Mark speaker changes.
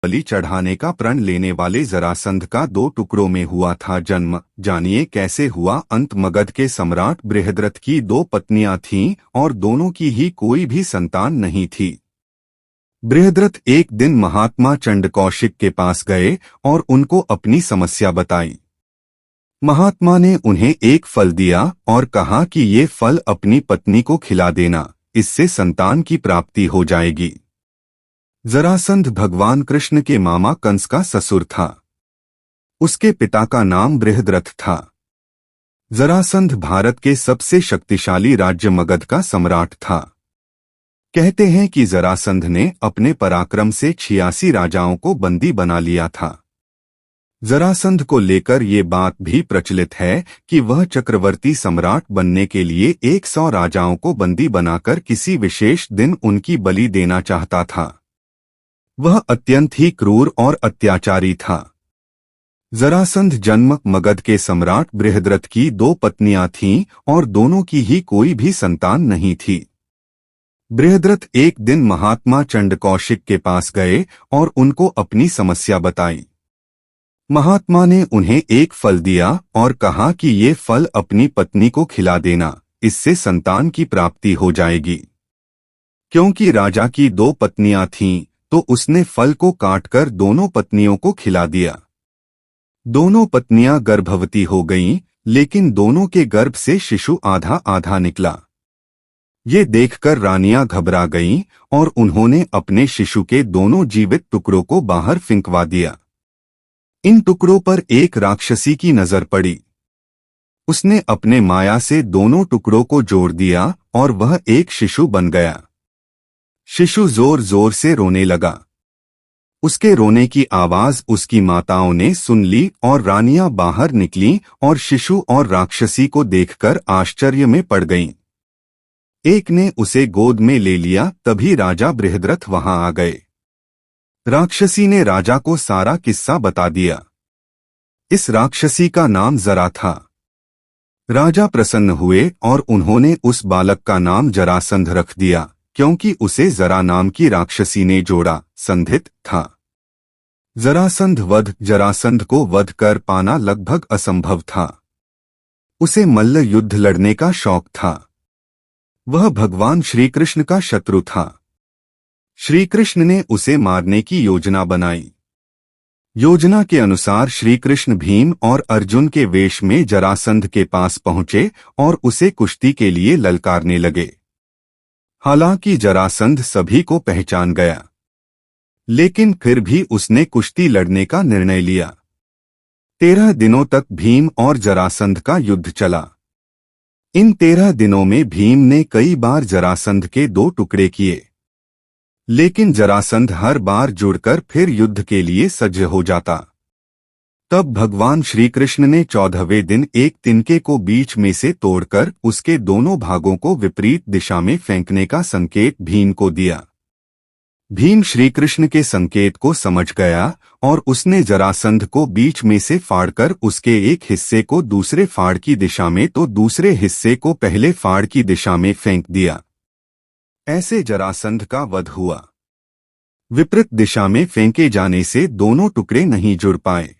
Speaker 1: बलि चढ़ाने का प्रण लेने वाले जरासंध का 2 टुकड़ों में हुआ था जन्म। जानिए कैसे हुआ अंत। मगध के सम्राट बृहद्रथ की 2 पत्नियां थीं और दोनों की ही कोई भी संतान नहीं थी। बृहद्रथ एक दिन महात्मा चंडकौशिक के पास गए और उनको अपनी समस्या बताई। महात्मा ने उन्हें एक फल दिया और कहा कि ये फल अपनी पत्नी को खिला देना, इससे संतान की प्राप्ति हो जाएगी। जरासंध भगवान कृष्ण के मामा कंस का ससुर था। उसके पिता का नाम बृहद्रथ था। जरासंध भारत के सबसे शक्तिशाली राज्य मगध का सम्राट था। कहते हैं कि जरासंध ने अपने पराक्रम से 86 राजाओं को बंदी बना लिया था। जरासंध को लेकर ये बात भी प्रचलित है कि वह चक्रवर्ती सम्राट बनने के लिए 100 राजाओं को बंदी बनाकर किसी विशेष दिन उनकी बलि देना चाहता था। वह अत्यंत ही क्रूर और अत्याचारी था। जरासंध जन्म मगध के सम्राट बृहद्रथ की 2 पत्नियां थीं और दोनों की ही कोई भी संतान नहीं थी। बृहद्रथ एक दिन महात्मा चंडकौशिक के पास गए और उनको अपनी समस्या बताई। महात्मा ने उन्हें एक फल दिया और कहा कि ये फल अपनी पत्नी को खिला देना, इससे संतान की प्राप्ति हो जाएगी। क्योंकि राजा की 2 पत्नियां थीं, तो उसने फल को काटकर दोनों पत्नियों को खिला दिया। दोनों पत्नियां गर्भवती हो गईं, लेकिन दोनों के गर्भ से शिशु आधा आधा निकला। ये देखकर रानियां घबरा गईं और उन्होंने अपने शिशु के दोनों जीवित टुकड़ों को बाहर फेंकवा दिया। इन टुकड़ों पर एक राक्षसी की नजर पड़ी। उसने अपने माया से दोनों टुकड़ों को जोड़ दिया और वह एक शिशु बन गया। शिशु जोर जोर से रोने लगा। उसके रोने की आवाज उसकी माताओं ने सुन ली और रानियां बाहर निकलीं और शिशु और राक्षसी को देखकर आश्चर्य में पड़ गईं। एक ने उसे गोद में ले लिया, तभी राजा बृहद्रथ वहां आ गए। राक्षसी ने राजा को सारा किस्सा बता दिया। इस राक्षसी का नाम जरा था। राजा प्रसन्न हुए और उन्होंने उस बालक का नाम जरासंध रख दिया, क्योंकि उसे जरा नाम की राक्षसी ने जोड़ा संधित था। जरासंध को वध कर पाना लगभग असंभव था। उसे मल्ल युद्ध लड़ने का शौक था। वह भगवान श्री कृष्ण का शत्रु था। श्री कृष्ण ने उसे मारने की योजना बनाई। योजना के अनुसार श्री कृष्ण भीम और अर्जुन के वेश में जरासंध के पास पहुंचे और उसे कुश्ती के लिए ललकारने लगे। हालांकि जरासंध सभी को पहचान गया, लेकिन फिर भी उसने कुश्ती लड़ने का निर्णय लिया। 13 दिनों तक भीम और जरासंध का युद्ध चला। इन 13 दिनों में भीम ने कई बार जरासंध के 2 टुकड़े किए, लेकिन जरासंध हर बार जुड़कर फिर युद्ध के लिए सज्ज हो जाता। तब भगवान श्री कृष्ण ने 14वें दिन एक तिनके को बीच में से तोड़कर उसके दोनों भागों को विपरीत दिशा में फेंकने का संकेत भीम को दिया। भीम श्री कृष्ण के संकेत को समझ गया और उसने जरासंध को बीच में से फाड़कर उसके एक हिस्से को दूसरे फाड़ की दिशा में तो दूसरे हिस्से को पहले फाड़ की दिशा में फेंक दिया। ऐसे जरासंध का वध हुआ। विपरीत दिशा में फेंके जाने से दोनों टुकड़े नहीं जुड़ पाए।